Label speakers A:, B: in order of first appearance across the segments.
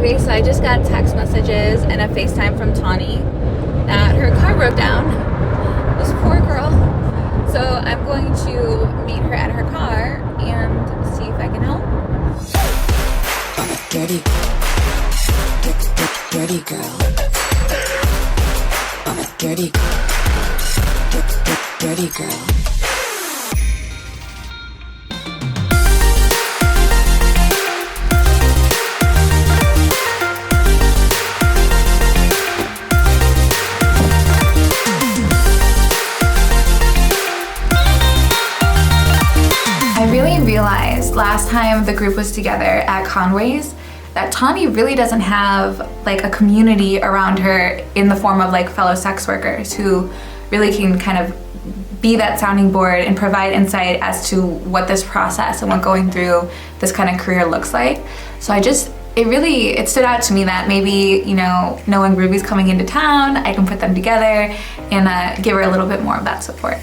A: Okay, so I just got text messages and a FaceTime from Tawni that her car broke down. This poor girl. So I'm going to meet her at her car and see if I can help.
B: I'm a dirty girl. I'm a dirty girl.
A: I really realized last time the group was together at Conways that Tawni really doesn't have like a community around her in the form of like fellow sex workers who really can kind of be that sounding board and provide insight as to what this process and what going through this kind of career looks like. So it stood out to me that maybe, you know, knowing Ruby's coming into town, I can put them together and give her a little bit more of that support.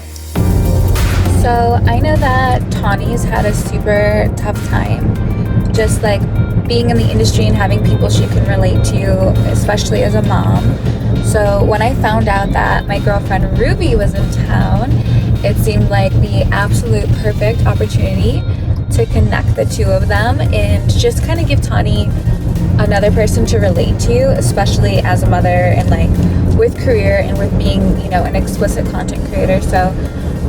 A: So I know that Tawni's had a super tough time just like being in the industry and having people she can relate to, especially as a mom. So when I found out that my girlfriend Ruby was in town, it seemed like the absolute perfect opportunity to connect the two of them and just kind of give Tawni another person to relate to, especially as a mother and like with career and with being, you know, an explicit content creator. So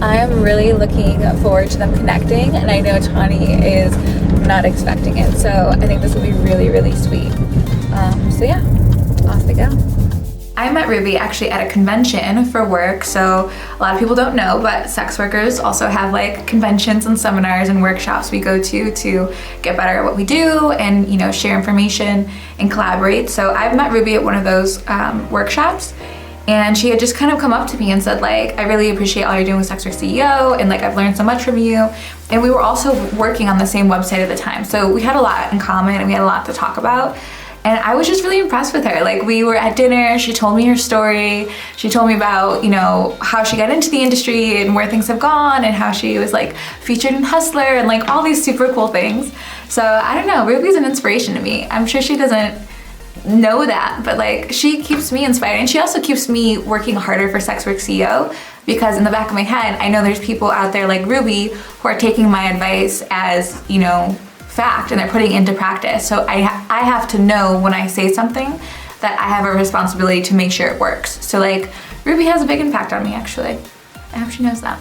A: I am really looking forward to them connecting, and I know Tawni is not expecting it, so I think this will be really, really sweet. So yeah, off we go. I met Ruby actually at a convention for work, so a lot of people don't know, but sex workers also have like conventions and seminars and workshops we go to get better at what we do and, you know, share information and collaborate. So I've met Ruby at one of those workshops. And she had just kind of come up to me and said like, I really appreciate all you're doing with Sex Work CEO, and like I've learned so much from you. And we were also working on the same website at the time. So we had a lot in common and we had a lot to talk about. And I was just really impressed with her. Like we were at dinner, she told me her story. She told me about, you know, how she got into the industry and where things have gone and how she was like featured in Hustler and like all these super cool things. So I don't know, Ruby's an inspiration to me. I'm sure she doesn't know that, but like she keeps me inspired, and she also keeps me working harder for Sex Work CEO, because in the back of my head I know there's people out there like Ruby who are taking my advice as, you know, fact, and they're putting it into practice. So I have to know when I say something that I have a responsibility to make sure it works. So like Ruby has a big impact on me, actually. I hope she knows that.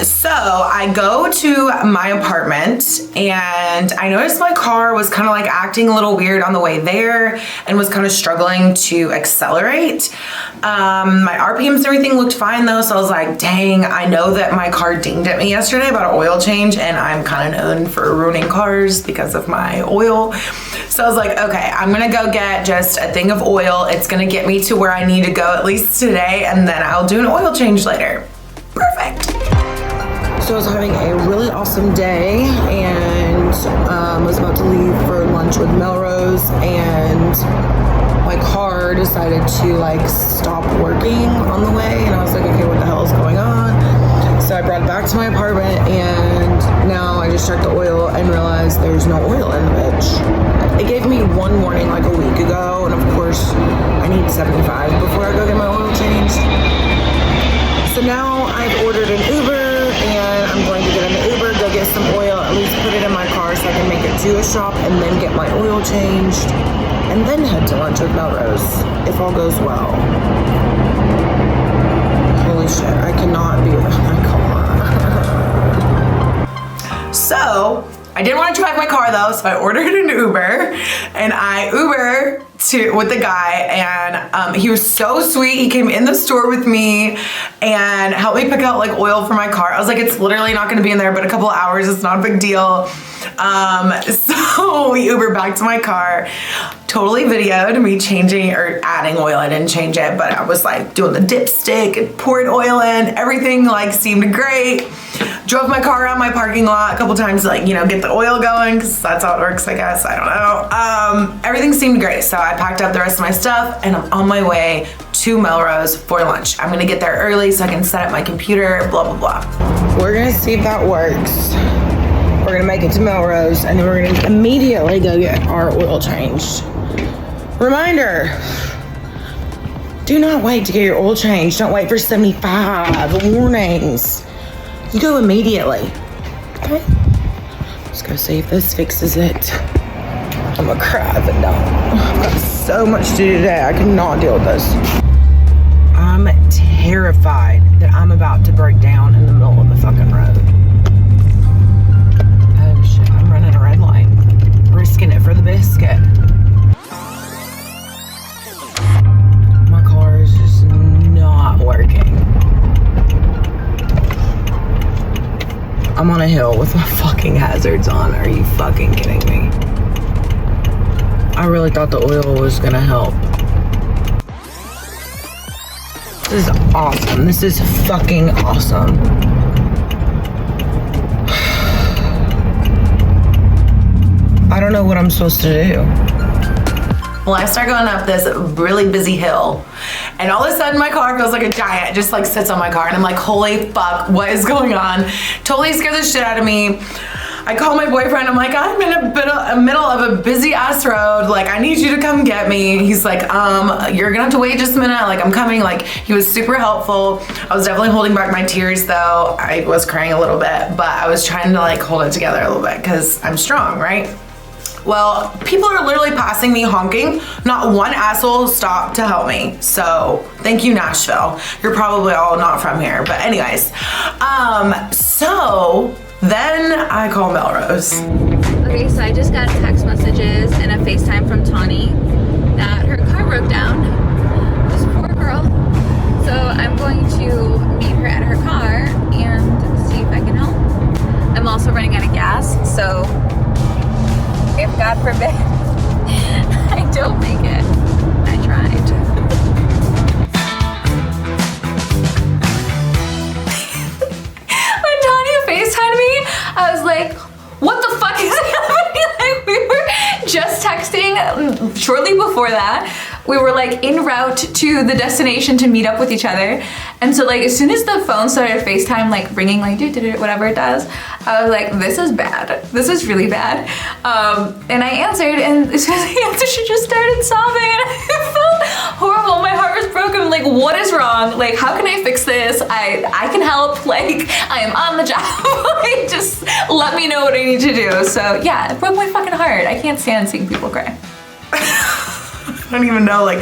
C: So I go to my apartment and I noticed my car was kind of like acting a little weird on the way there and was kind of struggling to accelerate. My RPMs and everything looked fine though, so I was like, dang, I know that my car dinged at me yesterday about an oil change, and I'm kind of known for ruining cars because of my oil. So I was like, okay, I'm gonna go get just a thing of oil. It's gonna get me to where I need to go at least today, and then I'll do an oil change later. Perfect. So I was having a really awesome day and was about to leave for lunch with Melrose, and my car decided to like stop working on the way, and I was like, okay, what the hell is going on? So I brought it back to my apartment, and now I just checked the oil and realized there's no oil in the bitch. It gave me one warning like a week ago, and of course I need 75 before I go get my oil changed. So now I've ordered an Uber, and I'm going to get an Uber, go get some oil, at least put it in my car so I can make it to a shop and then get my oil changed, and then head to lunch with Melrose, if all goes well. Holy shit, I cannot be without my car. So, I didn't want to drive my car though, so I ordered an Uber, and I Uber with the guy, and he was so sweet. He came in the store with me and helped me pick out like oil for my car. I was like, it's literally not gonna be in there but a couple of hours, it's not a big deal. So we Ubered back to my car, totally videoed me changing or adding oil. I didn't change it, but I was like doing the dipstick and pouring oil in, everything like seemed great. Drove my car around my parking lot a couple times to like, you know, get the oil going, because that's how it works, I guess, I don't know. Everything seemed great, so I packed up the rest of my stuff and I'm on my way to Melrose for lunch. I'm gonna get there early so I can set up my computer, blah, blah, blah. We're gonna see if that works. We're gonna make it to Melrose and then we're gonna immediately go get our oil changed. Reminder, do not wait to get your oil changed. Don't wait for 75 warnings. You go immediately, okay? Let's go see if this fixes it. I'm gonna cry if it don't. I've got so much to do today. I cannot deal with this. I'm terrified that I'm about to break down in the middle of the fucking road. Oh shit, I'm running a red light. Risking it for the biscuit. My car is just not working. I'm on a hill with my fucking hazards on. Are you fucking kidding me? I really thought the oil was gonna help. This is awesome. This is fucking awesome. I don't know what I'm supposed to do. Well, I start going up this really busy hill, and all of a sudden my car feels like a giant. It just like sits on my car, and I'm like, holy fuck, what is going on? Totally scared the shit out of me. I call my boyfriend, I'm like, I'm in a middle of a busy ass road. Like, I need you to come get me. He's like, you're gonna have to wait just a minute. Like, I'm coming. Like, he was super helpful. I was definitely holding back my tears though. I was crying a little bit, but I was trying to like hold it together a little bit because I'm strong, right? Well, people are literally passing me honking. Not one asshole stopped to help me. So thank you, Nashville. You're probably all not from here, but anyways. So then I call Melrose.
A: Okay, so I just got text messages and a FaceTime from Tawni that her car broke down. This poor girl. So I'm going to meet her at her car and see if I can help. I'm also running out of gas, so if God forbid I don't make it, I tried. When Tawni FaceTimed me, I was like, what the fuck is happening? Like, we were just texting shortly before that. We were like en route to the destination to meet up with each other. And so like as soon as the phone started FaceTime like ringing like whatever it does, I was like, this is bad. This is really bad. And I answered, and as soon as I answered, she just started sobbing and I felt horrible. My heart was broken. I'm like, what is wrong? Like, how can I fix this? I can help. Like, I am on the job. Like, just let me know what I need to do. So yeah, it broke my fucking heart. I can't stand seeing people cry.
C: I don't even know, like,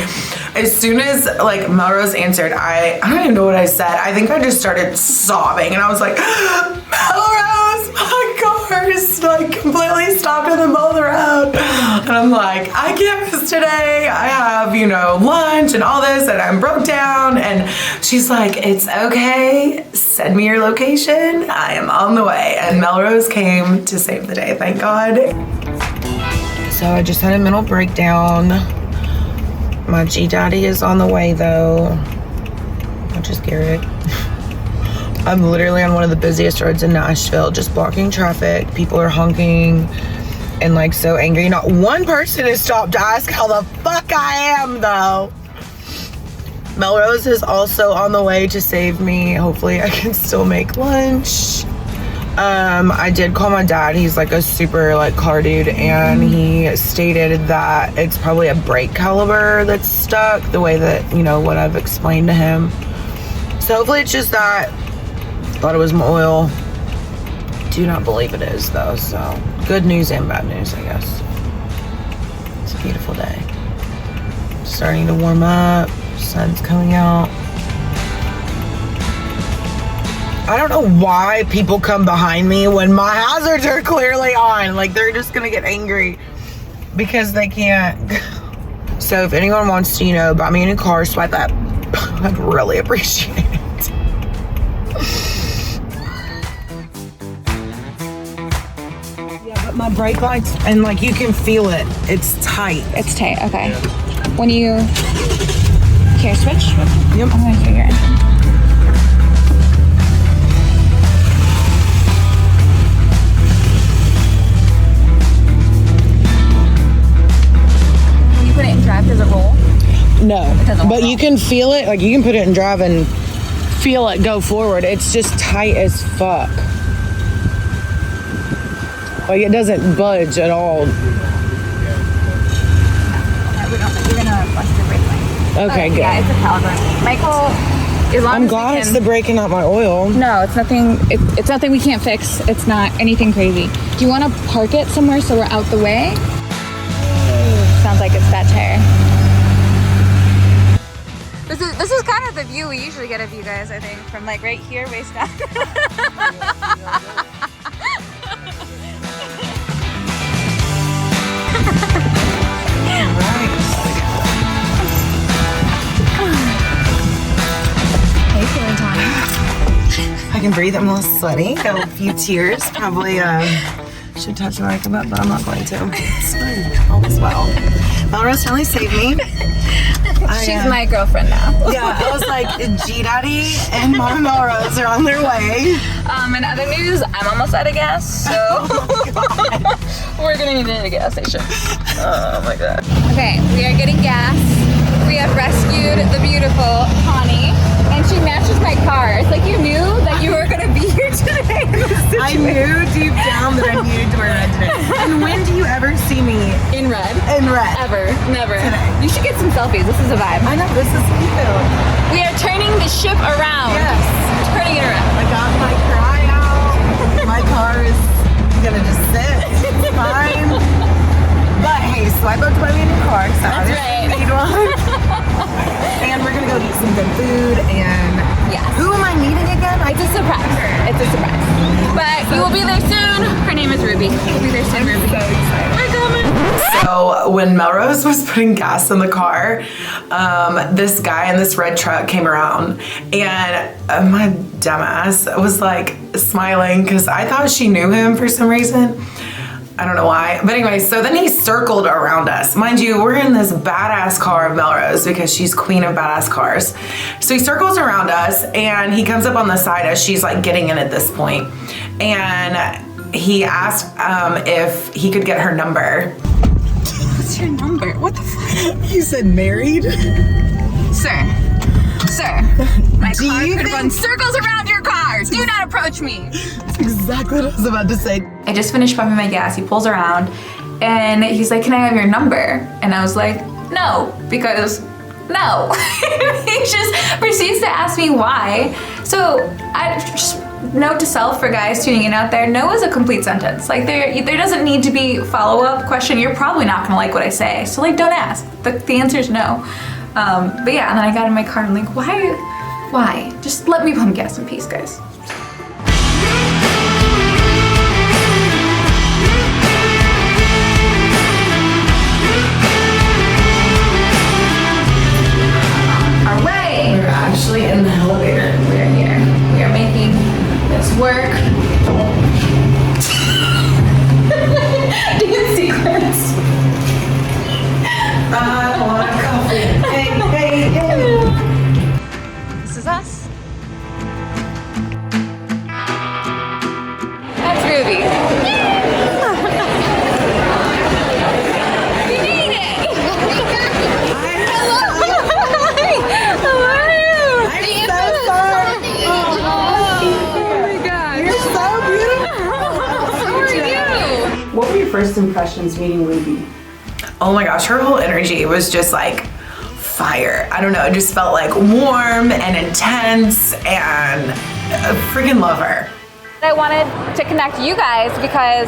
C: as soon as like Melrose answered, I don't even know what I said. I think I just started sobbing and I was like, Melrose, my car is like completely stopped in the middle of the road. And I'm like, I can't miss today. I have, you know, lunch and all this and I'm broke down. And she's like, it's okay. Send me your location. I am on the way. And Melrose came to save the day, thank God. So I just had a mental breakdown. My G-Daddy is on the way though, which is Garrett. I'm literally on one of the busiest roads in Nashville, just blocking traffic. People are honking and like so angry. Not one person has stopped to ask how the fuck I am though. Melrose is also on the way to save me. Hopefully I can still make lunch. I did call my dad. He's like a super like car dude, and he stated that it's probably a brake caliper that's stuck, the way that, you know, what I've explained to him. So hopefully it's just that. Thought it was my oil. Do not believe it is though, so good news and bad news, I guess. It's a beautiful day. Starting to warm up, sun's coming out. I don't know why people come behind me when my hazards are clearly on. Like, they're just gonna get angry because they can't. So if anyone wants to, you know, buy me a new car, swipe up. I'd really appreciate it. Yeah, but my brake lights, and like you can feel it. It's tight.
A: It's tight, okay. When you, here, switch?
C: Yep.
A: I'm gonna hear your engine. Put it in drive, does it roll?
C: No.
A: It
C: But you can feel it, like you can put it in drive and feel it go forward. It's just tight as fuck. Like it doesn't budge at all.
A: You're gonna bust your brake line.
C: Okay, good.
A: Yeah, it's a caliber. Michael, as long
C: I'm
A: as
C: glad
A: we
C: it's
A: can,
C: the breaking out my oil.
A: No, it's nothing. It's nothing we can't fix. It's not anything crazy. Do you want to park it somewhere so we're out the way? Sounds like it's that tire. This is kind of the view we usually get of you guys, I think, from like right here, waist down. Hey, feeling Tawni?
C: I can breathe. I'm a little sweaty. Got a few tears. Probably should touch the mic a bit, but I'm not going to. It's fine. All is well. Melrose finally saved me.
A: She's my girlfriend now.
C: Yeah, I was like, G Daddy and Mama Melrose are on their way.
A: In other news, I'm almost out of gas, so we're gonna need to hit a gas station. Oh my god. Okay, we are getting gas. We have rescued the beautiful Tawni, and she matches my car. It's like you knew that you were gonna be here today.
C: I knew deep down that I needed to wear red today. And when do you ever see me
A: In red.
C: in red?
A: Ever. Never.
C: Today.
A: You should get some selfies. This is a vibe.
C: I know, this is cute.
A: We are turning the ship around.
C: Yes.
A: Turning it around.
C: I got my cry out. My car is gonna just sit. It's fine. But hey, so I booked my new car, so I
A: right.
C: need one. And we're gonna go eat some good food and
A: Yes.
C: who am I meeting again?
A: It's a surprise. It's a surprise. But we will be there soon. Her name is Ruby. We'll be there soon, Ruby.
C: So excited.
A: We're coming.
C: So when Melrose was putting gas in the car, this guy in this red truck came around, and my dumbass was like smiling because I thought she knew him for some reason. I don't know why. But anyway, so then he circled around us. Mind you, we're in this badass car of Melrose because she's queen of badass cars. So he circles around us and he comes up on the side as she's like getting in at this point. And he asked if he could get her number.
A: What's your number? What the fuck?
C: You said married?
A: Sir. My
C: Do
A: car
C: you
A: could
C: think-
A: run circles around your car. Do not approach me.
C: That's exactly what I was about to say.
A: I just finished pumping my gas. He pulls around and he's like, "Can I have your number?" And I was like, "No," because no. He just proceeds to ask me why. So I just note to self for guys tuning in out there, no is a complete sentence. Like there doesn't need to be follow-up question. You're probably not gonna like what I say. So like don't ask. The answer is no. But yeah, and then I got in my car and I'm like, why? Just let me pump gas in peace, guys. Our way.
C: We're actually in the elevator.
A: We're here. We are making this work. Dance sequence.
C: I want coffee. Hey.
A: This is us. That's Ruby. We made it! Hello! Hi! How are you?
C: I'm so sorry.
A: Oh my god.
C: You're so beautiful.
A: How are you?
D: What were your first impressions meeting Ruby?
C: Oh my gosh, her whole energy was just like fire. I don't know, it just felt like warm and intense, and I freaking love her.
A: I wanted to connect you guys because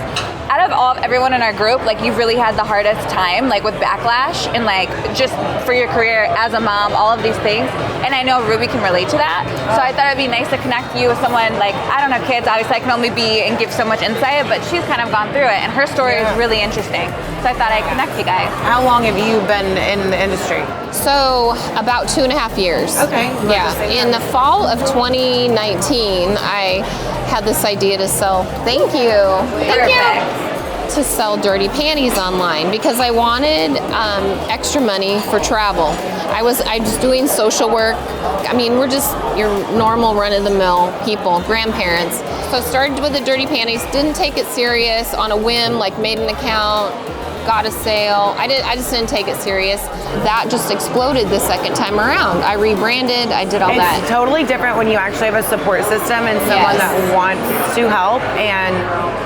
A: out of everyone in our group, like you've really had the hardest time like with backlash and like just for your career as a mom, all of these things. And I know Ruby can relate to that. So I thought it'd be nice to connect you with someone like, I don't know kids, obviously I can only be and give so much insight, but she's kind of gone through it and her story is really interesting. So I thought I'd connect you guys.
E: How long have you been in the industry?
F: So about 2.5 years.
E: Okay.
F: Yeah. In the fall of 2019, I had this idea to sell. Thank you. To sell dirty panties online because I wanted extra money for travel. I was doing social work. I mean, we're just your normal run-of-the-mill people, grandparents. So I started with the dirty panties, didn't take it serious on a whim, like made an account, got a sale. I just didn't take it serious. That just exploded the second time around. I rebranded, I did all that.
G: It's totally different when you actually have a support system and someone that wants to help, and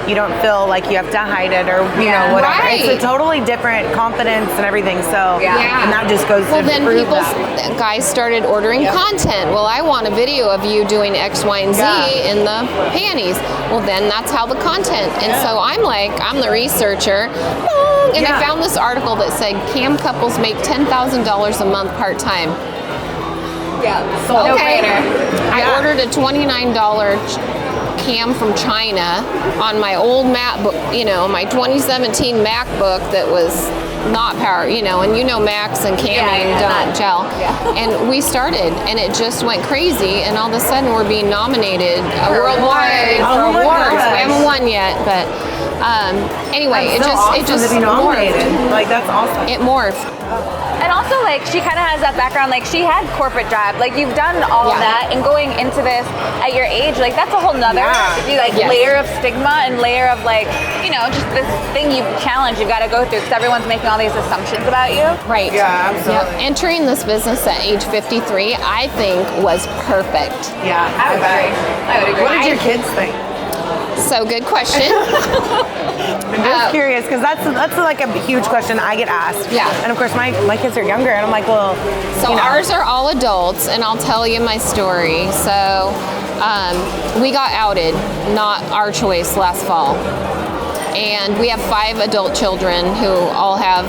G: you don't feel like you have to hide it or you know whatever.
F: Right.
G: It's a totally different confidence and everything. So and that just goes to
F: then
G: prove
F: people,
G: that.
F: guys started ordering content. Well, I want a video of you doing X, Y, and Z in the panties. Well, then that's how the content. And so I'm the researcher. And I found this article that said cam couples make $10,000 a month part-time.
A: No brainer.
F: I ordered a $29 cam from China on my old MacBook, my 2017 MacBook that was not power, and Macs and camming don't gel. And we started, and it just went crazy, and all of a sudden we're being nominated worldwide for awards. We haven't won yet, but anyway, it just
G: to be nominated.
F: morphed.
G: Like that's awesome.
F: It morphed.
H: And also, she kind of has that background. She had corporate job. You've done all of that, and going into this at your age, that's a whole nother layer of stigma and layer of just this thing you've challenged. You've got to go through because everyone's making all these assumptions about you.
F: Right.
G: Yeah, absolutely.
F: Yep. Entering this business at age 53, I think was perfect.
G: Yeah, I
H: would agree.
G: What did your kids think?
F: So good question.
G: I'm just curious because that's like a huge question I get asked.
F: Yeah.
G: And of course my kids are younger, and I'm like, well.
F: So ours are all adults, and I'll tell you my story. So we got outed, not our choice, last fall. And we have 5 adult children who all have,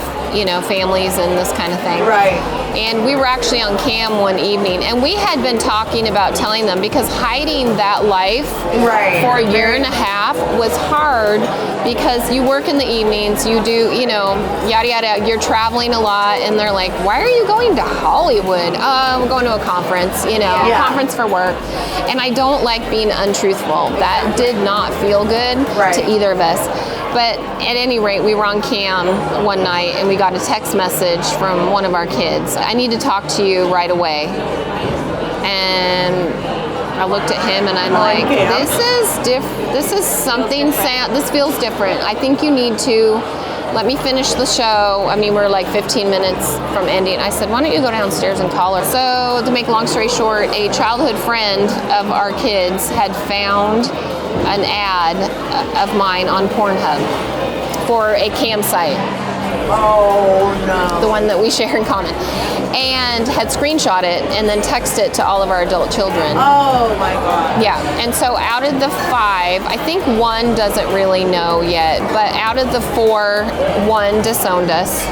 F: families and this kind of thing.
G: Right.
F: And we were actually on cam one evening, and we had been talking about telling them, because hiding that life for a year and a half was hard, because you work in the evenings, you do, yada yada, you're traveling a lot, and they're like, why are you going to Hollywood? I'm going to a conference, conference for work. And I don't like being untruthful. That did not feel good to either of us. But at any rate, we were on cam one night, and we got a text message from one of our kids. I need to talk to you right away. And I looked at him, and I'm like, this is something sad. This feels different. I think you need to let me finish the show. I mean, we're 15 minutes from ending. I said, why don't you go downstairs and call her? So to make a long story short, a childhood friend of our kids had found an ad of mine on Pornhub for a campsite.
G: Oh no.
F: The one that we share in common. And had screenshot it and then texted it to all of our adult children.
G: Oh my God.
F: Yeah, and so out of the 5, I think 1 doesn't really know yet, but out of the 4, 1 disowned us,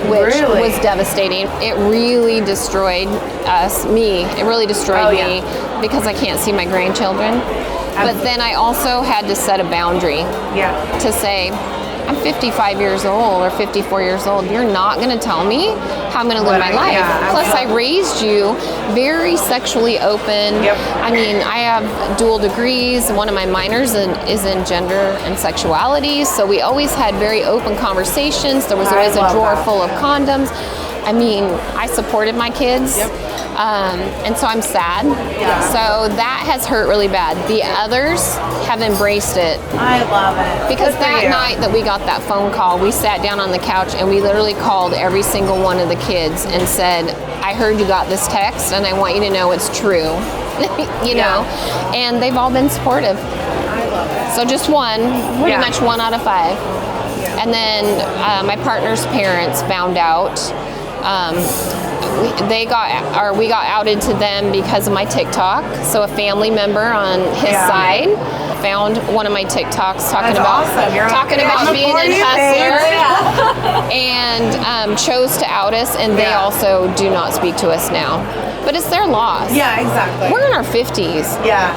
F: which was devastating. It really destroyed me. It really destroyed me because I can't see my grandchildren. But then I also had to set a boundary to say, I'm 55 years old or 54 years old. You're not going to tell me how I'm going to live my life. Plus, I raised you very sexually open. I mean, I have dual degrees. One of my minors is in gender and sexuality. So we always had very open conversations. There was always a drawer full of condoms. I mean, I supported my kids. And so I'm sad. So that has hurt really bad. The others have embraced it.
G: I love it.
F: Because that night that we got that phone call, we sat down on the couch and we literally called every single one of the kids and said, I heard you got this text and I want you to know it's true. you know? And they've all been supportive.
G: I love it.
F: So just one, pretty much 1 out of 5. And then my partner's parents found out. We got outed to them because of my TikTok. So a family member on his side found one of my TikToks talking about being an hustler and chose to out us, and they also do not speak to us now. But it's their loss.
G: Yeah, exactly.
F: We're in our 50s.
G: Yeah.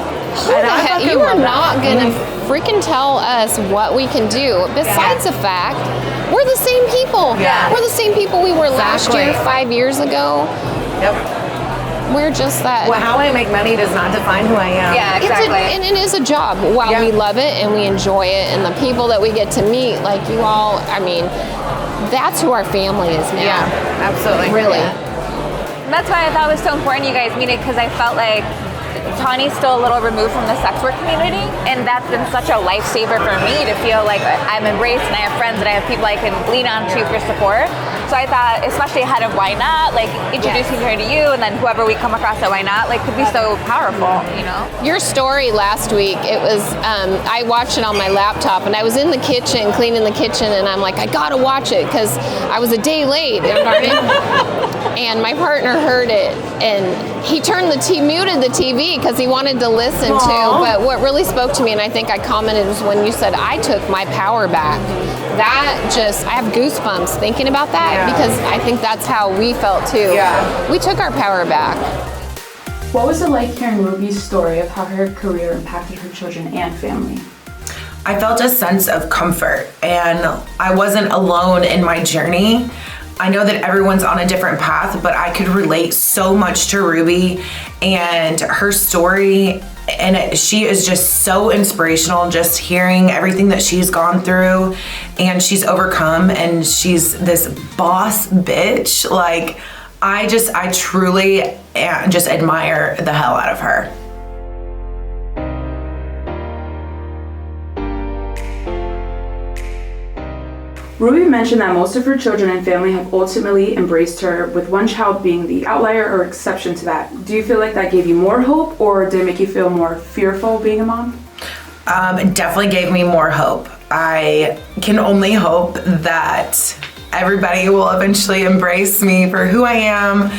F: You are not going to freaking tell us what we can do. Besides the fact, we're the same people.
G: Yeah.
F: We're the same people we were last year, 5 years ago.
G: Yep.
F: We're just that.
G: Well, how I make money does not define who I am.
H: Yeah, exactly.
F: And it is a job. While we love it and we enjoy it, and the people that we get to meet, like you all, I mean, that's who our family is now.
G: Yeah, absolutely.
F: Really.
H: That's why I thought it was so important you guys meet it, because I felt like Tawni's still a little removed from the sex work community, and that's been such a lifesaver for me to feel like I'm embraced and I have friends and I have people I can lean on to for support. So I thought, especially ahead of Why Not, like introducing her to you and then whoever we come across at Why Not, like could be so powerful, you know?
F: Your story last week, it was, I watched it on my laptop and I was in the kitchen, cleaning the kitchen, and I'm like, I gotta watch it because I was a day late. And my partner heard it and he muted the TV because he wanted to listen to. But what really spoke to me, and I think I commented, was when you said, I took my power back. That just, I have goosebumps thinking about that because I think that's how we felt too. We took our power back.
D: What was it like hearing Ruby's story of how her career impacted her children and family?
C: I felt a sense of comfort, and I wasn't alone in my journey. I know that everyone's on a different path, but I could relate so much to Ruby and her story, and she is just so inspirational, just hearing everything that she's gone through and she's overcome, and she's this boss bitch. Like, I truly just admire the hell out of her.
D: Ruby mentioned that most of her children and family have ultimately embraced her, with one child being the outlier or exception to that. Do you feel like that gave you more hope, or did it make you feel more fearful being a mom?
C: It definitely gave me more hope. I can only hope that everybody will eventually embrace me for who I am,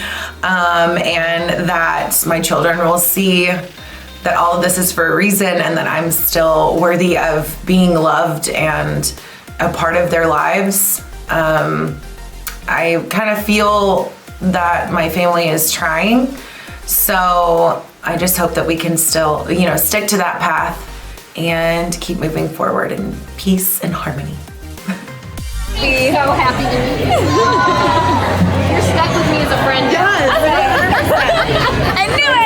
C: and that my children will see that all of this is for a reason and that I'm still worthy of being loved and a part of their lives. I kind of feel that my family is trying, so I just hope that we can still, stick to that path and keep moving forward in peace and harmony.
F: I'm so happy to meet you. You're stuck with me as a friend.
H: I knew it!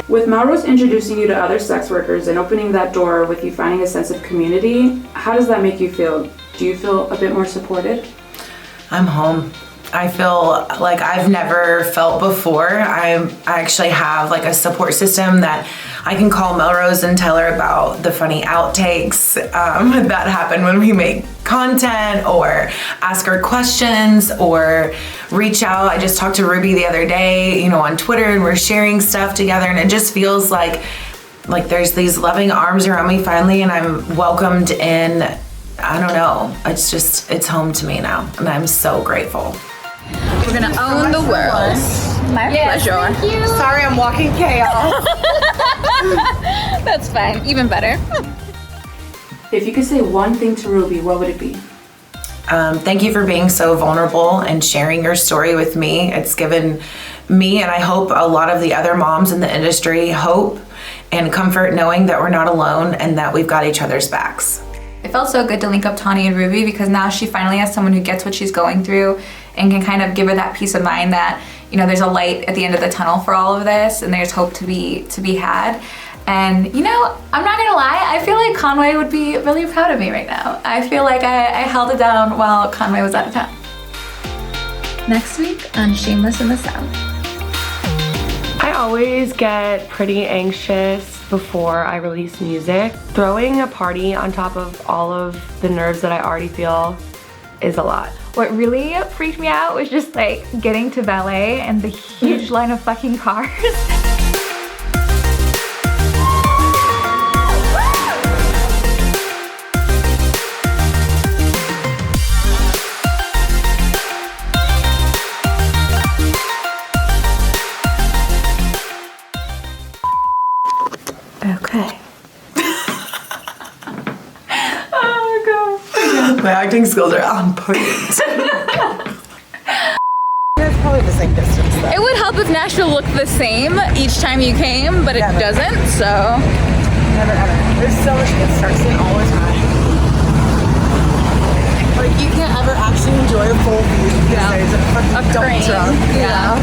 D: With MelRose introducing you to other sex workers and opening that door with you finding a sense of community, how does that make you feel? Do you feel a bit more supported?
C: I'm home. I feel like I've never felt before. I actually have like a support system that I can call MelRose and tell her about the funny outtakes that happen when we make content, or ask her questions, or reach out. I just talked to Ruby the other day, on Twitter, and we're sharing stuff together, and it just feels like there's these loving arms around me finally, and I'm welcomed in. I don't know. It's home to me now, and I'm so grateful.
H: We're gonna own the world. My pleasure.
F: Thank you.
G: Sorry, I'm walking chaos.
H: That's fine. Even better.
D: If you could say one thing to Ruby, what would it be?
C: Thank you for being so vulnerable and sharing your story with me. It's given me, and I hope a lot of the other moms in the industry, hope and comfort knowing that we're not alone and that we've got each other's backs.
A: It felt so good to link up Tawni and Ruby, because now she finally has someone who gets what she's going through and can kind of give her that peace of mind that, there's a light at the end of the tunnel for all of this, and there's hope to be had. And I'm not gonna lie, I feel like Conway would be really proud of me right now. I feel like I held it down while Conway was out of town. Next week on Shameless in the South.
I: I always get pretty anxious before I release music. Throwing a party on top of all of the nerves that I already feel is a lot.
A: What really freaked me out was just getting to ballet and the huge line of fucking cars. Okay.
C: Oh my god. My acting skills are on point.
G: It's probably the same distance though.
H: It would help if Nashville looked the same each time you came, but it doesn't, so.
G: Never ever. There's so much construction all the time. Like, you can't ever actually enjoy a full view because there's a fucking dump truck.
H: Yeah.